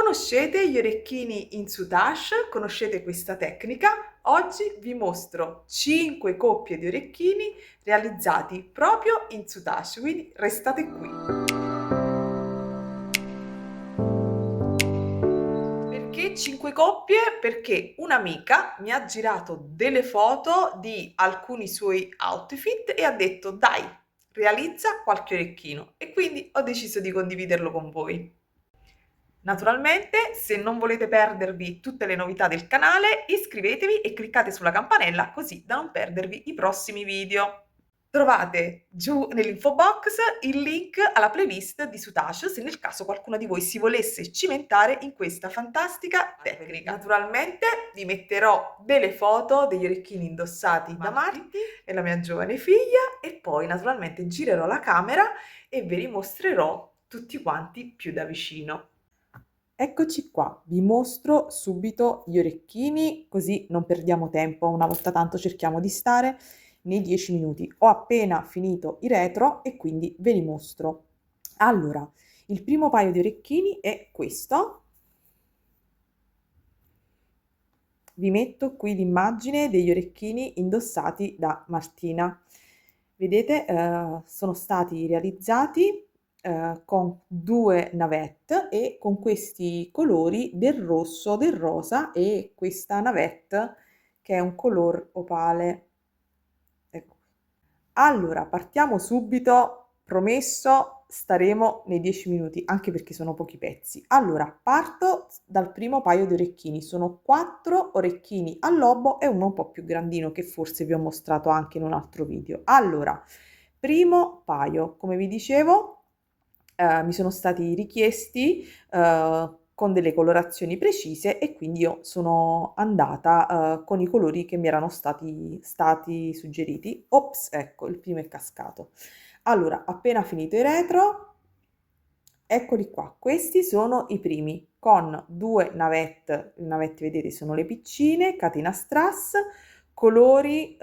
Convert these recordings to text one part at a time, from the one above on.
Conoscete gli orecchini in soutache? Conoscete questa tecnica? Oggi vi mostro 5 coppie di orecchini realizzati proprio in soutache, quindi restate qui. Perché 5 coppie? Perché un'amica mi ha girato delle foto di alcuni suoi outfit e ha detto dai, realizza qualche orecchino e quindi ho deciso di condividerlo con voi. Naturalmente, se non volete perdervi tutte le novità del canale, iscrivetevi e cliccate sulla campanella così da non perdervi i prossimi video. Trovate giù nell'info box il link alla playlist di Soutache se nel caso qualcuno di voi si volesse cimentare in questa fantastica tecnica. Naturalmente vi metterò delle foto degli orecchini indossati da Marti e la mia giovane figlia e poi naturalmente girerò la camera e ve li mostrerò tutti quanti più da vicino. Eccoci qua, vi mostro subito gli orecchini così non perdiamo tempo, una volta tanto cerchiamo di stare nei 10 minuti. Ho appena finito i retro e quindi ve li mostro. Allora, il primo paio di orecchini è questo. Vi metto qui l'immagine degli orecchini indossati da Martina. Vedete, sono stati realizzati con 2 navette e con questi colori del rosso, del rosa e questa navette che è un color opale. Ecco. Allora, partiamo subito, promesso, staremo nei 10 minuti, anche perché sono pochi pezzi. Allora, parto dal primo paio di orecchini, sono 4 orecchini al lobo e uno un po' più grandino che forse vi ho mostrato anche in un altro video. Allora, primo paio, come vi dicevo, mi sono stati richiesti con delle colorazioni precise e quindi io sono andata con i colori che mi erano stati suggeriti. Ops, ecco, il primo è cascato. Allora, appena finito i retro, eccoli qua, questi sono i primi con 2 navette, le navette vedete sono le piccine, catena strass, colori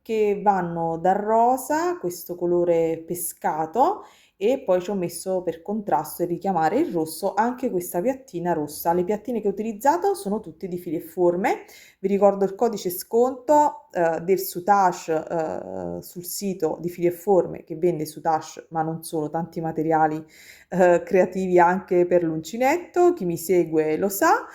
che vanno dal rosa, questo colore pescato, e poi ci ho messo per contrasto e richiamare il rosso anche questa piattina rossa. Le piattine che ho utilizzato sono tutte di fili e forme. Vi ricordo il codice sconto del Soutache sul sito di fili e forme che vende Soutache, ma non solo, tanti materiali creativi anche per l'uncinetto. Chi mi segue lo sa.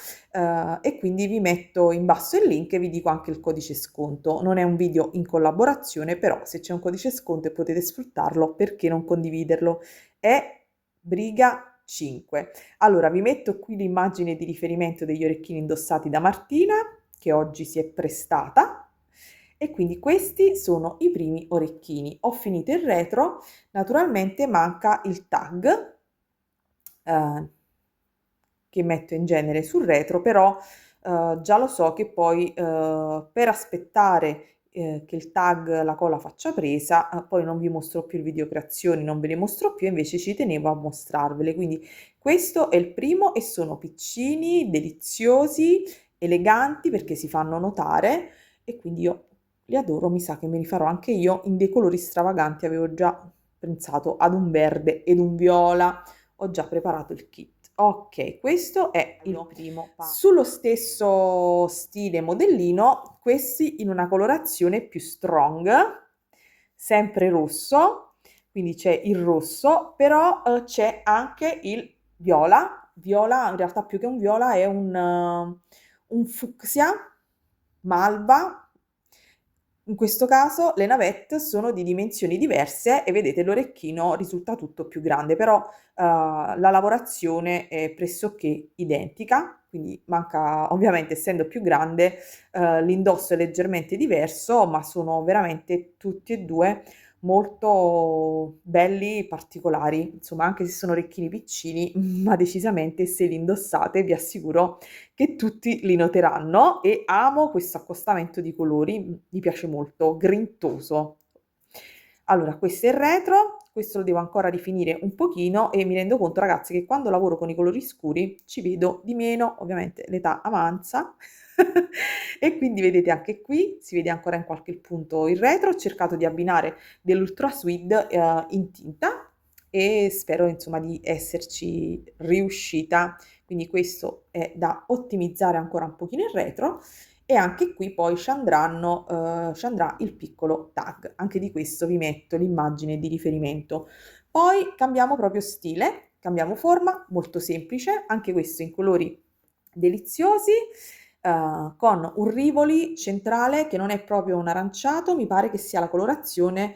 E quindi vi metto in basso il link e vi dico anche il codice sconto. Non è un video in collaborazione, però se c'è un codice sconto e potete sfruttarlo, perché non condividerlo? È Briga 5. Allora, vi metto qui l'immagine di riferimento degli orecchini indossati da Martina, che oggi si è prestata. E quindi questi sono i primi orecchini. Ho finito il retro, naturalmente manca il tag che metto in genere sul retro, però già lo so che poi per aspettare che il tag, la colla faccia presa, poi non vi mostro più il video creazioni, non ve le mostro più, invece ci tenevo a mostrarvele. Quindi questo è il primo e sono piccini, deliziosi, eleganti perché si fanno notare e quindi io li adoro, mi sa che me li farò anche io in dei colori stravaganti, avevo già pensato ad un verde ed un viola, ho già preparato il kit. Ok, questo è il primo paio. Sullo stesso stile modellino, questi in una colorazione più strong, sempre rosso, quindi c'è il rosso, però c'è anche il viola. Viola, in realtà più che un viola, è un fucsia malva. In questo caso le navette sono di dimensioni diverse e vedete l'orecchino risulta tutto più grande, però la lavorazione è pressoché identica, quindi manca ovviamente essendo più grande l'indosso è leggermente diverso, ma sono veramente tutti e due molto belli, particolari, insomma anche se sono orecchini piccini, ma decisamente se li indossate vi assicuro che tutti li noteranno e amo questo accostamento di colori, mi piace molto, grintoso. Allora, questo è il retro, questo lo devo ancora rifinire un pochino e mi rendo conto, ragazzi, che quando lavoro con i colori scuri ci vedo di meno, ovviamente l'età avanza, e quindi vedete anche qui, si vede ancora in qualche punto il retro, ho cercato di abbinare dell'Ultra Suede in tinta e spero insomma di esserci riuscita. quindi questo è da ottimizzare ancora un pochino il retro e anche qui poi ci andrà il piccolo tag, anche di questo vi metto l'immagine di riferimento. Poi cambiamo proprio stile, cambiamo forma, molto semplice, anche questo in colori deliziosi, con un rivoli centrale che non è proprio un aranciato, mi pare che sia la colorazione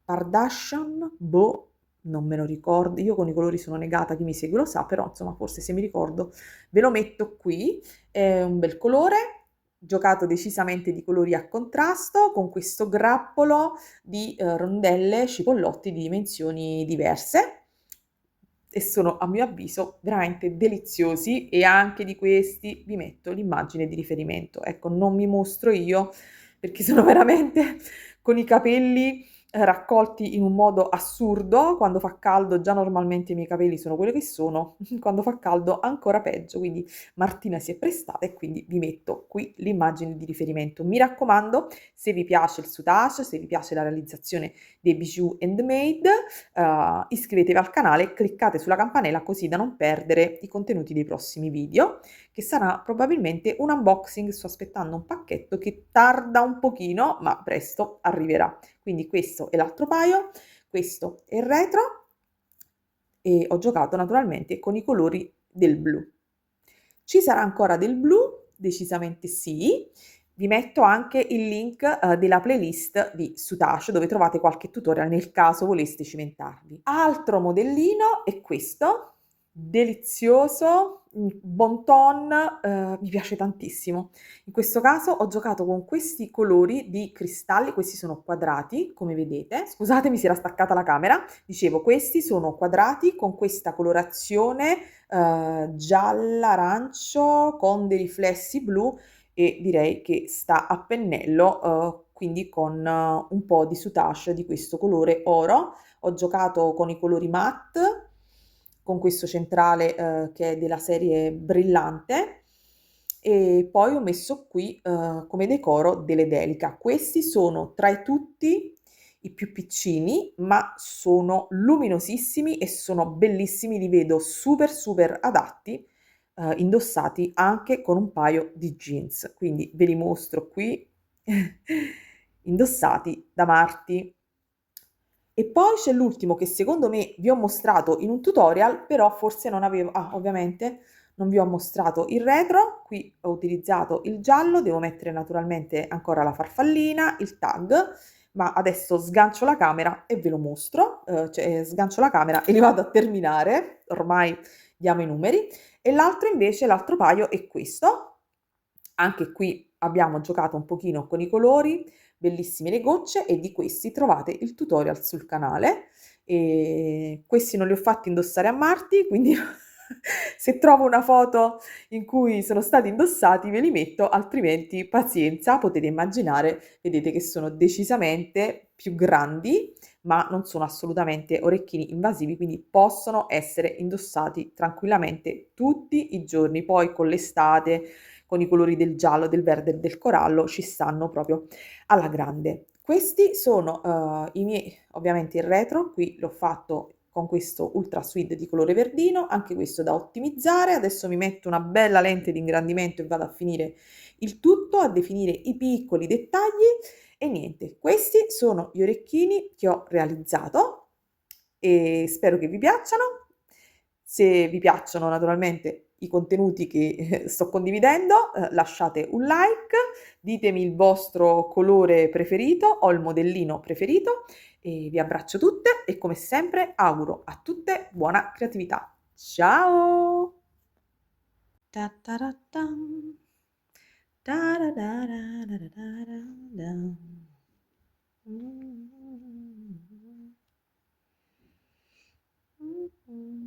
Kardashian, boh, non me lo ricordo, io con i colori sono negata, chi mi segue lo sa, però insomma forse se mi ricordo ve lo metto qui, è un bel colore, giocato decisamente di colori a contrasto, con questo grappolo di rondelle cipollotti di dimensioni diverse e sono a mio avviso veramente deliziosi e anche di questi vi metto l'immagine di riferimento. Ecco, non mi mostro io perché sono veramente con i capelli raccolti in un modo assurdo. Quando fa caldo già normalmente i miei capelli sono quelli che sono, quando fa caldo ancora peggio, quindi Martina si è prestata e quindi vi metto qui l'immagine di riferimento. Mi raccomando, se vi piace il soutache, se vi piace la realizzazione dei bijou handmade, iscrivetevi al canale e cliccate sulla campanella così da non perdere i contenuti dei prossimi video, che sarà probabilmente un unboxing. Sto aspettando un pacchetto che tarda un pochino, ma presto arriverà. Quindi questo è l'altro paio, questo è il retro e ho giocato naturalmente con i colori del blu. Ci sarà ancora del blu? Decisamente sì. Vi metto anche il link della playlist di Soutache dove trovate qualche tutorial nel caso voleste cimentarvi. Altro modellino è questo, delizioso, bon ton, mi piace tantissimo. In questo caso ho giocato con questi colori di cristalli, questi sono quadrati, come vedete. Scusate, mi si era staccata la camera. Dicevo, questi sono quadrati con questa colorazione gialla arancio con dei riflessi blu e direi che sta a pennello, quindi con un po' di soutache di questo colore oro. Ho giocato con i colori matte, con questo centrale che è della serie Brillante e poi ho messo qui come decoro delle Delica. Questi sono tra i tutti i più piccini, ma sono luminosissimi e sono bellissimi, li vedo super super adatti indossati anche con un paio di jeans. Quindi ve li mostro qui indossati da Marti. E poi c'è l'ultimo che secondo me vi ho mostrato in un tutorial, però forse non avevo, ovviamente non vi ho mostrato il retro, qui ho utilizzato il giallo, devo mettere naturalmente ancora la farfallina, il tag, ma adesso sgancio la camera e ve lo mostro, cioè sgancio la camera e li vado a terminare, ormai diamo i numeri, e l'altro invece, l'altro paio è questo, anche qui abbiamo giocato un pochino con i colori, bellissime le gocce e di questi trovate il tutorial sul canale e questi non li ho fatti indossare a Marti, quindi se trovo una foto in cui sono stati indossati ve li metto, altrimenti pazienza, potete immaginare, vedete che sono decisamente più grandi, ma non sono assolutamente orecchini invasivi, quindi possono essere indossati tranquillamente tutti i giorni, poi con l'estate, con i colori del giallo, del verde e del corallo ci stanno proprio alla grande. Questi sono i miei, ovviamente il retro, qui l'ho fatto con questo Ultra Suede di colore verdino, anche questo da ottimizzare. Adesso mi metto una bella lente di ingrandimento e vado a finire il tutto, a definire i piccoli dettagli e niente, questi sono gli orecchini che ho realizzato e spero che vi piacciono. Se vi piacciono naturalmente i contenuti che sto condividendo, lasciate un like, ditemi il vostro colore preferito o il modellino preferito e vi abbraccio tutte e come sempre auguro a tutte buona creatività. Ciao! Ta-ta-ra-tam. Ta-ra-ra-ra-ra-ra-ra-ra. Mm. Mm.